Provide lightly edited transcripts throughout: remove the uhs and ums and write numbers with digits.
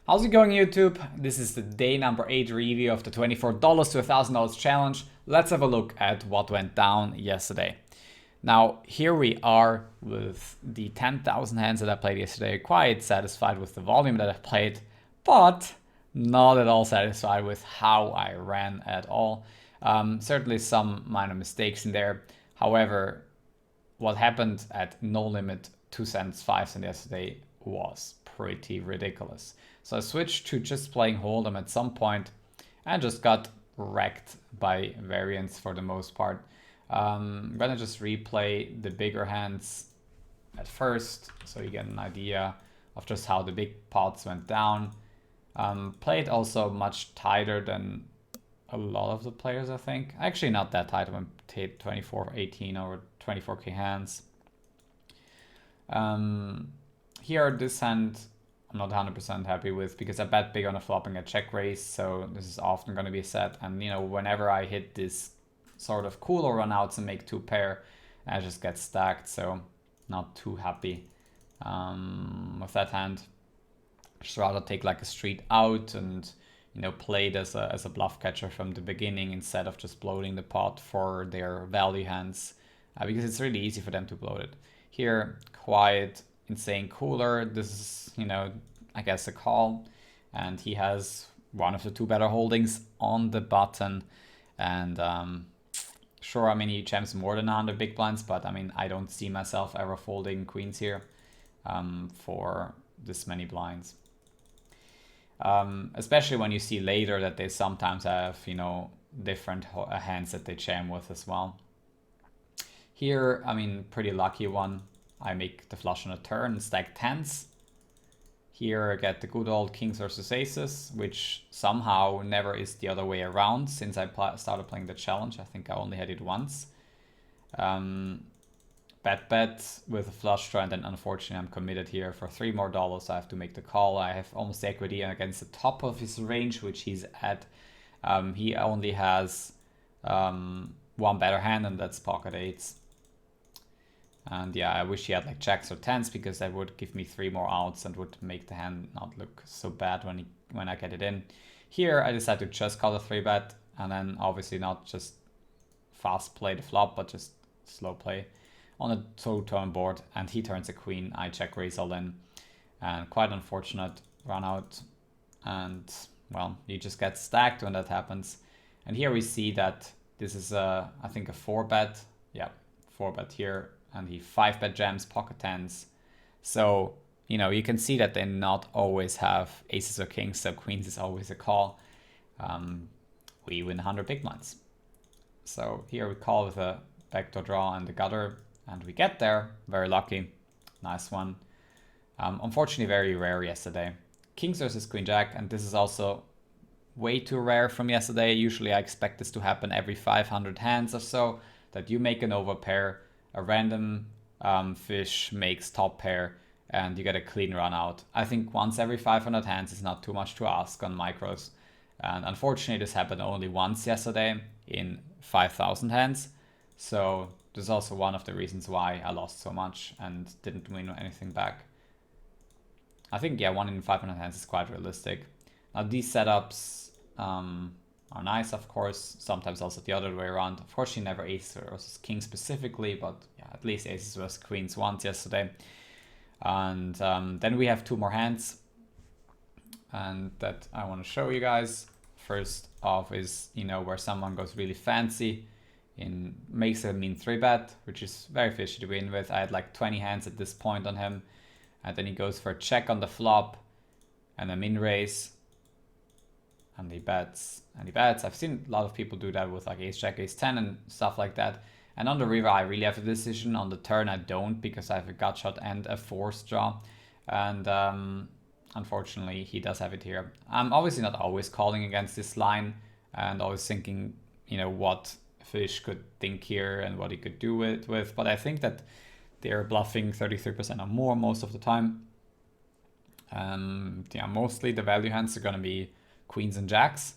How's it going, YouTube? This is the day number 8 review of the $24 to $1,000 challenge. Let's have a look at what went down yesterday. Now, here we are with the 10,000 hands that I played yesterday. Quite satisfied with the volume that I played, but not at all satisfied with how I ran at all. Certainly some minor mistakes in there. However, what happened at no limit 2 cents, 5 cents yesterday was pretty ridiculous. So I switched to just playing Hold'em at some point and just got wrecked by variance for the most part. I'm gonna just replay the bigger hands at first so you get an idea of just how the big pots went down. Played also much tighter than a lot of the players, I think. Actually not that tight. I went 24-18 over 24k hands. Here this hand I'm not 100% happy with because I bet big on a flop and get check raise, so this is often going to be a set. And you know, whenever I hit this sort of cooler run outs and make 2 pair, I just get stacked, so not too happy with that hand. Just rather take like a street out and play it as a bluff catcher from the beginning instead of just bloating the pot for their value hands, because it's really easy for them to bloat it. Here, quiet, insane cooler. This is, I guess a call, and he has one of the 2 better holdings on the button. And sure, I mean, he jams more than 100 big blinds, but I mean, I don't see myself ever folding queens here for this many blinds. Especially when you see later that they sometimes have, different hands that they jam with as well. Here, I mean, pretty lucky one. I make the flush on a turn, stack 10s. Here I get the good old kings versus aces, which somehow never is the other way around since I started playing the challenge. I think I only had it once. Bet with a flush draw, and then unfortunately I'm committed here for $3 more. I have to make the call. I have almost equity against the top of his range, which he's at. He only has one better hand, and that's pocket eights. And yeah, I wish he had like jacks or 10s because that would give me 3 more outs and would make the hand not look so bad when I get it in. Here I decide to just call a 3-bet and then obviously not just fast play the flop, but just slow play on a 2-turn board, and he turns a queen. I check raise all in, and quite unfortunate run out, and well, you just get stacked when that happens. And here we see that this is I think a 4-bet. Yeah, 4-bet here. And he 5-bet jams pocket 10s. So, you can see that they not always have aces or kings, so queens is always a call. We win 100 big blinds. So here we call with a backdoor draw and the gutter, and we get there. Very lucky. Nice one. Unfortunately, very rare yesterday. Kings versus queen jack, and this is also way too rare from yesterday. Usually I expect this to happen every 500 hands or so, that you make an overpair, a random fish makes top pair, and you get a clean run out. I think once every 500 hands is not too much to ask on micros. And unfortunately, this happened only once yesterday in 5,000 hands. So this is also one of the reasons why I lost so much and didn't win anything back. I think, yeah, 1 in 500 hands is quite realistic. Now these setups are nice, of course, sometimes also the other way around. Of course, she never aces versus king specifically, but yeah, at least aces versus queens once yesterday. And then we have 2 more hands, and that I want to show you guys. First off is, where someone goes really fancy and makes a mean 3-bet, which is very fishy to win with. I had like 20 hands at this point on him, and then he goes for a check on the flop and a min raise. And he bets, and he bets. I've seen a lot of people do that with like ace jack, ace 10 and stuff like that. And on the river, I really have a decision. On the turn, I don't, because I have a gut shot and a forced draw. And unfortunately, he does have it here. I'm obviously not always calling against this line and always thinking, what fish could think here and what he could do it with. But I think that they're bluffing 33% or more most of the time. Yeah, mostly the value hands are going to be queens and jacks.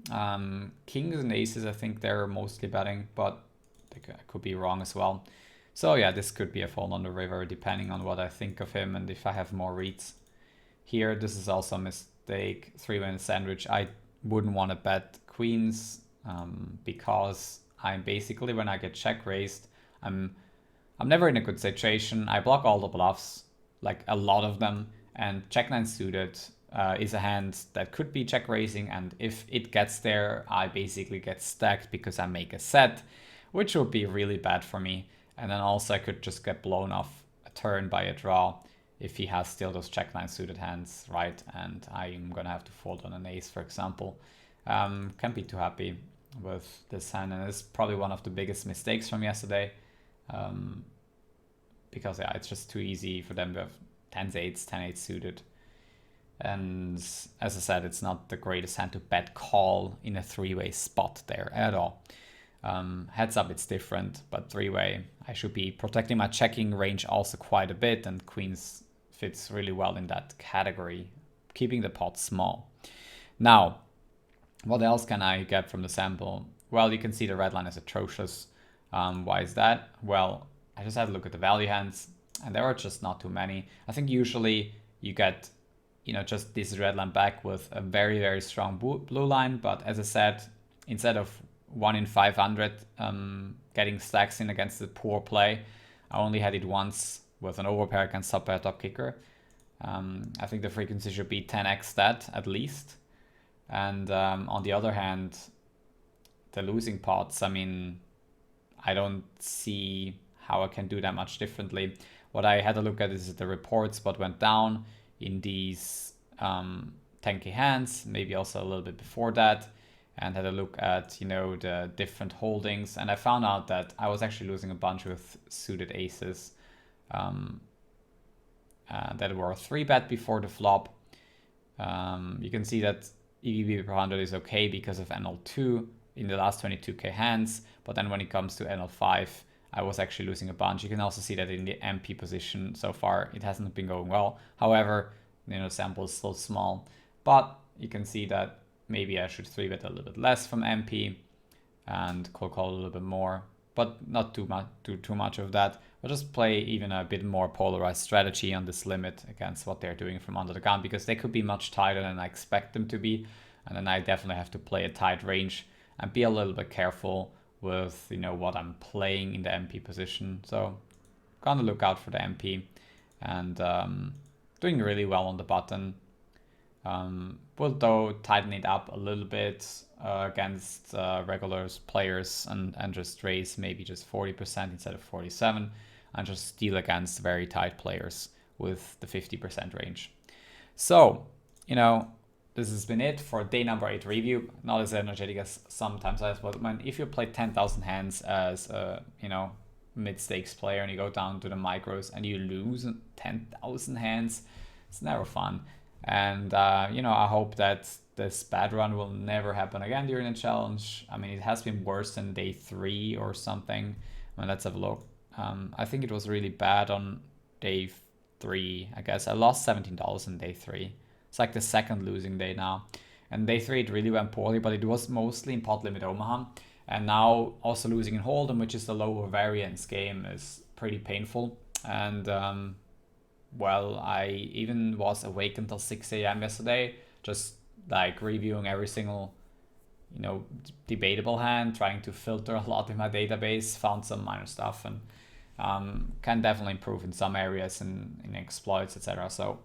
Kings and aces, I think they're mostly betting, but I could be wrong as well. So yeah, this could be a fold on the river depending on what I think of him and if I have more reads. Here, this is also a mistake, 3-way sandwich. I wouldn't want to bet queens because I'm basically, when I get check raised, I'm never in a good situation. I block all the bluffs, like a lot of them, and check 9 suited is a hand that could be check raising, and if it gets there, I basically get stacked because I make a set, which would be really bad for me. And then also I could just get blown off a turn by a draw if he has still those check 9 suited hands, right? And I'm gonna have to fold on an ace, for example. Can't be too happy with this hand, and it's probably one of the biggest mistakes from yesterday. Because yeah, it's just too easy for them to have 10s, 8s, 10-8 suited. And as I said, it's not the greatest hand to bet call in a 3-way spot there at all. Heads up, it's different, but 3-way, I should be protecting my checking range also quite a bit, and queens fits really well in that category, keeping the pot small. Now, what else can I get from the sample? Well, you can see the red line is atrocious. Why is that? Well, I just had a look at the value hands, and there are just not too many. I think usually you get, just this red line back with a very, very strong blue line. But as I said, instead of 1 in 500 getting stacks in against the poor play, I only had it once with an overpair against sub-pair top kicker. I think the frequency should be 10x that at least. And on the other hand, the losing pots, I don't see how I can do that much differently. What I had a look at is the reports, what went down in these 10k hands, maybe also a little bit before that, and had a look at, the different holdings. And I found out that I was actually losing a bunch with suited aces that were 3-bet before the flop. You can see that EV per 100 is okay because of NL2 in the last 22k hands, but then when it comes to NL5, I was actually losing a bunch. You can also see that in the MP position so far, it hasn't been going well. However, sample is still small, but you can see that maybe I should 3-bet a little bit less from MP and cold call a little bit more, but not too much of that. I'll just play even a bit more polarized strategy on this limit against what they're doing from under the gun, because they could be much tighter than I expect them to be. And then I definitely have to play a tight range and be a little bit careful with what I'm playing in the MP position. So gonna look out for the MP, and doing really well on the button. Will though tighten it up a little bit against regular players and just raise maybe just 40% instead of 47, and just steal against very tight players with the 50% range. So, this has been it for day number 8 review. Not as energetic as sometimes I was, but if you play 10,000 hands as a, mid-stakes player and you go down to the micros and you lose 10,000 hands, it's never fun. And, I hope that this bad run will never happen again during the challenge. It has been worse than day 3 or something. Let's have a look. I think it was really bad on day 3, I guess. I lost $17 in day 3. It's like the second losing day now. And day 3, it really went poorly, but it was mostly in pot limit Omaha. And now also losing in Hold'em, which is the lower variance game, is pretty painful. And, I even was awake until 6 a.m. yesterday, just like reviewing every single, debatable hand, trying to filter a lot in my database, found some minor stuff, and can definitely improve in some areas in exploits, etc. So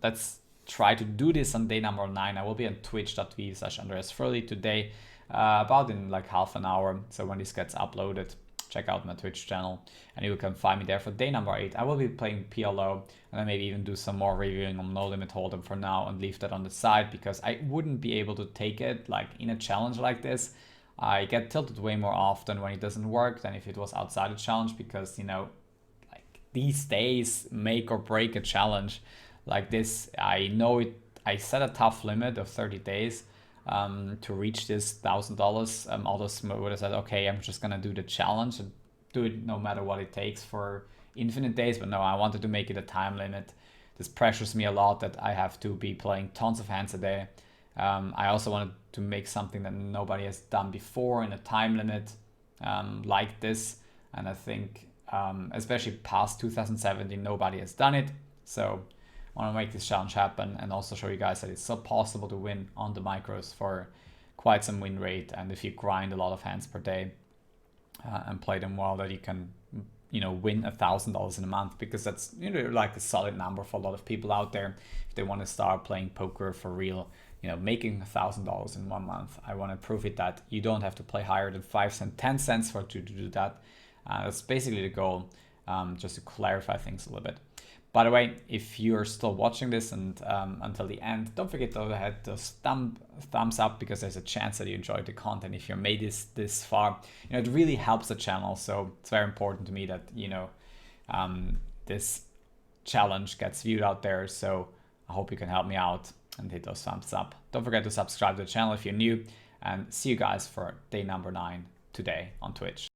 let's try to do this on day number 9. I will be on twitch.tv/AndreasFurley today, about in like half an hour. So when this gets uploaded, check out my Twitch channel and you can find me there for day number 8. I will be playing PLO, and then maybe even do some more reviewing on No Limit Hold'em for now and leave that on the side, because I wouldn't be able to take it like in a challenge like this. I get tilted way more often when it doesn't work than if it was outside a challenge, because like these days make or break a challenge like this. I know it. I set a tough limit of 30 days to reach this $1,000. Others would have said, okay, I'm just gonna do the challenge and do it no matter what it takes for infinite days. But no, I wanted to make it a time limit. This pressures me a lot that I have to be playing tons of hands a day. I also wanted to make something that nobody has done before in a time limit like this. And I think, especially past 2017, nobody has done it. So I want to make this challenge happen and also show you guys that it's still possible to win on the micros for quite some win rate. And if you grind a lot of hands per day and play them well, that you can, you know, win $1,000 in a month, because that's, you know, like a solid number for a lot of people out there if they want to start playing poker for real. You know, making $1,000 in 1 month. I want to prove it that you don't have to play higher than 5 cents, 10 cents to do that. That's basically the goal, just to clarify things a little bit. By the way, if you're still watching this and until the end, don't forget to hit those thumbs up, because there's a chance that you enjoyed the content. If you made this far, you know, it really helps the channel. So it's very important to me that, you know, this challenge gets viewed out there. So I hope you can help me out and hit those thumbs up. Don't forget to subscribe to the channel if you're new, and see you guys for day number 9 today on Twitch.